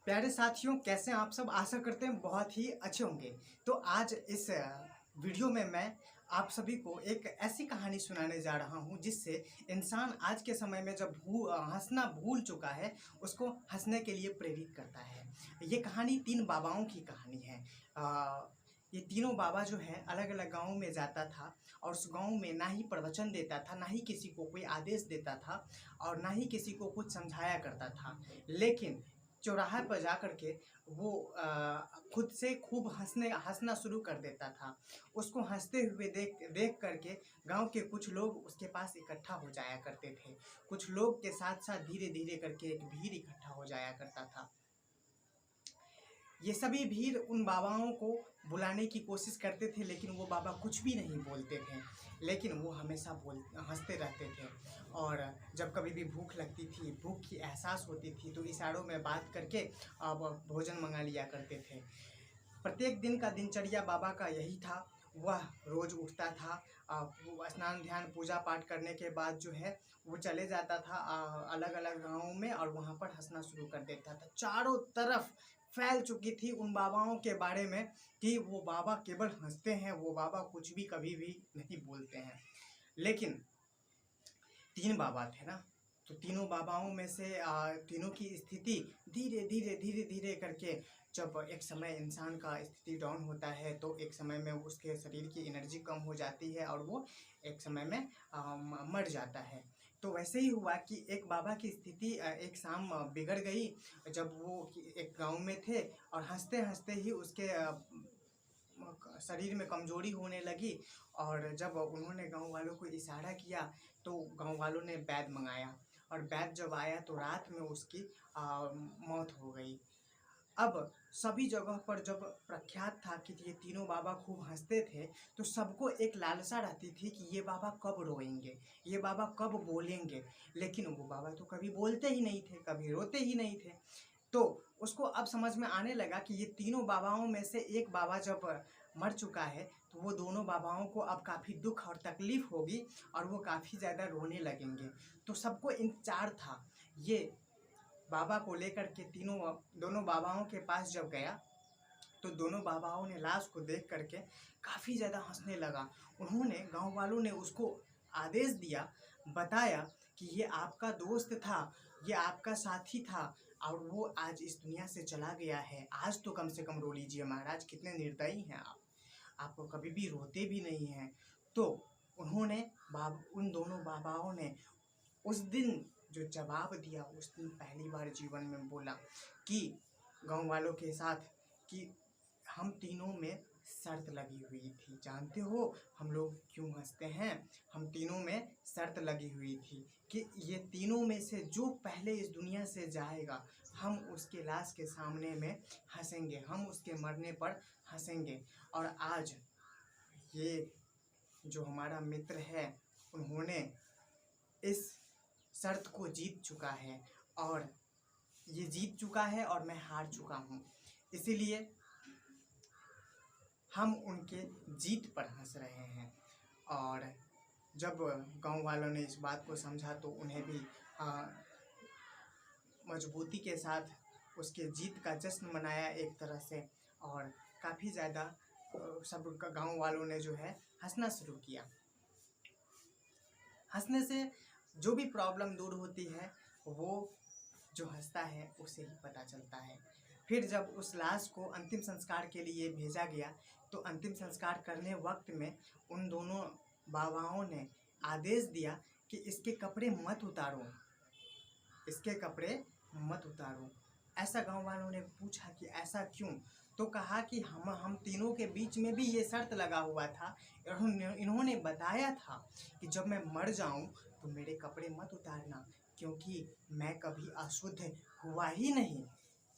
प्यारे साथियों, कैसे हैं आप सब। आशा करते हैं बहुत ही अच्छे होंगे। तो आज इस वीडियो में मैं आप सभी को एक ऐसी कहानी सुनाने जा रहा हूं जिससे इंसान आज के समय में जब हंसना भूल चुका है उसको हंसने के लिए प्रेरित करता है। ये कहानी तीन बाबाओं की कहानी है। ये तीनों बाबा जो है अलग अलग गाँव में जाता था और उस गाँव में ना ही प्रवचन देता था, ना ही किसी को कोई आदेश देता था और ना ही किसी को कुछ समझाया करता था। लेकिन चौराहे पर जा कर के वो खुद से खूब हंसना शुरू कर देता था। उसको हंसते हुए देख देख करके गांव के कुछ लोग उसके पास इकट्ठा हो जाया करते थे। कुछ लोग के साथ साथ धीरे धीरे करके एक भीड़ इकट्ठा हो जाया करता था। ये सभी भीड़ उन बाबाओं को बुलाने की कोशिश करते थे, लेकिन वो बाबा कुछ भी नहीं बोलते थे। लेकिन वो हमेशा हंसते रहते थे। और जब कभी भी भूख लगती थी, भूख की एहसास होती थी, तो इशारों में बात करके अब भोजन मंगा लिया करते थे। प्रत्येक दिन का दिनचर्या बाबा का यही था। वह रोज उठता था, स्नान ध्यान पूजा पाठ करने के बाद जो है वो चले जाता था अलग अलग गाँवों में और वहाँ पर हंसना शुरू कर देता था। चारों तरफ फैल चुकी थी उन बाबाओं के बारे में कि वो बाबा केवल हंसते हैं, वो बाबा कुछ भी कभी भी नहीं बोलते हैं। लेकिन तीन बाबा थे ना, तो तीनों बाबाओं में से तीनों की स्थिति धीरे धीरे करके जब एक समय इंसान का स्थिति डाउन होता है तो एक समय में उसके शरीर की एनर्जी कम हो जाती है और वो एक समय में मर जाता है। तो वैसे ही हुआ कि एक बाबा की स्थिति एक शाम बिगड़ गई जब वो एक गांव में थे और हंसते हंसते ही उसके शरीर में कमजोरी होने लगी। और जब उन्होंने गांव वालों को इशारा किया तो गांव वालों ने वैद्य मंगाया और वैद्य जब आया तो रात में उसकी मौत हो गई। अब सभी जगह पर जब प्रख्यात था कि ये तीनों बाबा खूब हंसते थे, तो सबको एक लालसा रहती थी कि ये बाबा कब रोएंगे, ये बाबा कब बोलेंगे। लेकिन वो बाबा तो कभी बोलते ही नहीं थे, कभी रोते ही नहीं थे। तो उसको अब समझ में आने लगा कि ये तीनों बाबाओं में से एक बाबा जब मर चुका है तो वो दोनों बाबाओं को अब काफ़ी दुख और तकलीफ होगी और वो काफ़ी ज़्यादा रोने लगेंगे। तो सबको इंतजार था। ये बाबा को लेकर के दोनों बाबाओं के पास जब गया तो दोनों बाबाओं ने लाश को देख करके काफ़ी ज़्यादा हंसने लगा। उन्होंने गांव वालों ने उसको आदेश दिया, बताया कि ये आपका दोस्त था, ये आपका साथी था और वो आज इस दुनिया से चला गया है। आज तो कम से कम रो लीजिए महाराज, कितने निर्दयी हैं आप कभी भी रोते भी नहीं हैं। तो उन्होंने उन दोनों बाबाओं ने उस दिन जो जवाब दिया, उस दिन पहली बार जीवन में बोला कि गांव वालों के साथ कि हम तीनों में शर्त लगी हुई थी। जानते हो हम लोग क्यों हंसते हैं? हम तीनों में शर्त लगी हुई थी कि ये तीनों में से जो पहले इस दुनिया से जाएगा हम उसके लाश के सामने में हंसेंगे, हम उसके मरने पर हंसेंगे। और आज ये जो हमारा मित्र है उन्होंने इस शर्त को जीत चुका है और ये जीत चुका है और मैं हार चुका हूँ। इसीलिए हम उनके जीत पर हंस रहे हैं। और जब गांव वालों ने इस बात को समझा तो उन्हें भी मजबूती के साथ उसके जीत का जश्न मनाया एक तरह से। और काफ़ी ज़्यादा सब गांव वालों ने जो है हंसना शुरू किया। हंसने से जो भी प्रॉब्लम दूर होती है वो जो हंसता है उसे ही पता चलता है। फिर जब उस लाश को अंतिम संस्कार के लिए भेजा गया तो अंतिम संस्कार करने वक्त में उन दोनों बाबाओं ने आदेश दिया कि इसके कपड़े मत उतारो, इसके कपड़े मत उतारो। ऐसा गांव वालों ने पूछा कि ऐसा क्यों? तो कहा कि हम तीनों के बीच में भी ये शर्त लगा हुआ था। इन्होंने बताया था कि जब मैं मर जाऊं तो मेरे कपड़े मत उतारना, क्योंकि मैं कभी अशुद्ध हुआ ही नहीं,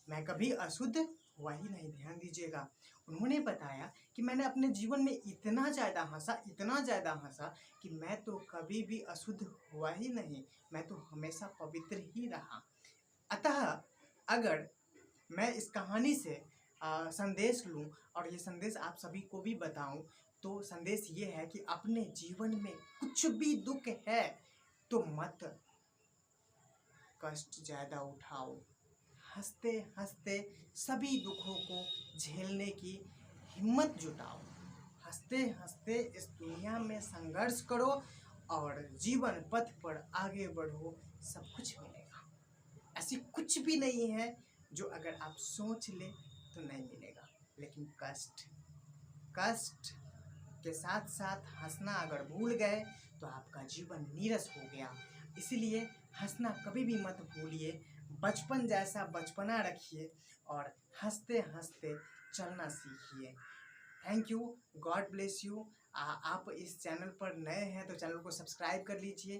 मैं कभी अशुद्ध हुआ ही नहीं। ध्यान दीजिएगा, उन्होंने बताया कि मैंने अपने जीवन में इतना ज़्यादा हंसा, इतना ज़्यादा हंसा कि मैं तो कभी भी अशुद्ध हुआ ही नहीं, मैं तो हमेशा पवित्र ही रहा। अतः अगर मैं इस कहानी से संदेश लूं और ये संदेश आप सभी को भी बताऊं तो संदेश ये है कि अपने जीवन में कुछ भी दुख है तो मत कष्ट ज़्यादा उठाओ, हंसते हंसते सभी दुखों को झेलने की हिम्मत जुटाओ। हंसते हंसते इस दुनिया में संघर्ष करो और जीवन पथ पर आगे बढ़ो, सब कुछ मिलेगा। ऐसी कुछ भी नहीं है जो अगर आप सोच ले तो नहीं मिलेगा। लेकिन कष्ट कष्ट के साथ साथ हंसना अगर भूल गए तो आपका जीवन नीरस हो गया। इसलिए हंसना कभी भी मत भूलिए, बचपन जैसा बचपना रखिए और हंसते हंसते चलना सीखिए। Thank you, God bless you. आप इस चैनल पर नए हैं तो चैनल को सब्सक्राइब कर लीजिए,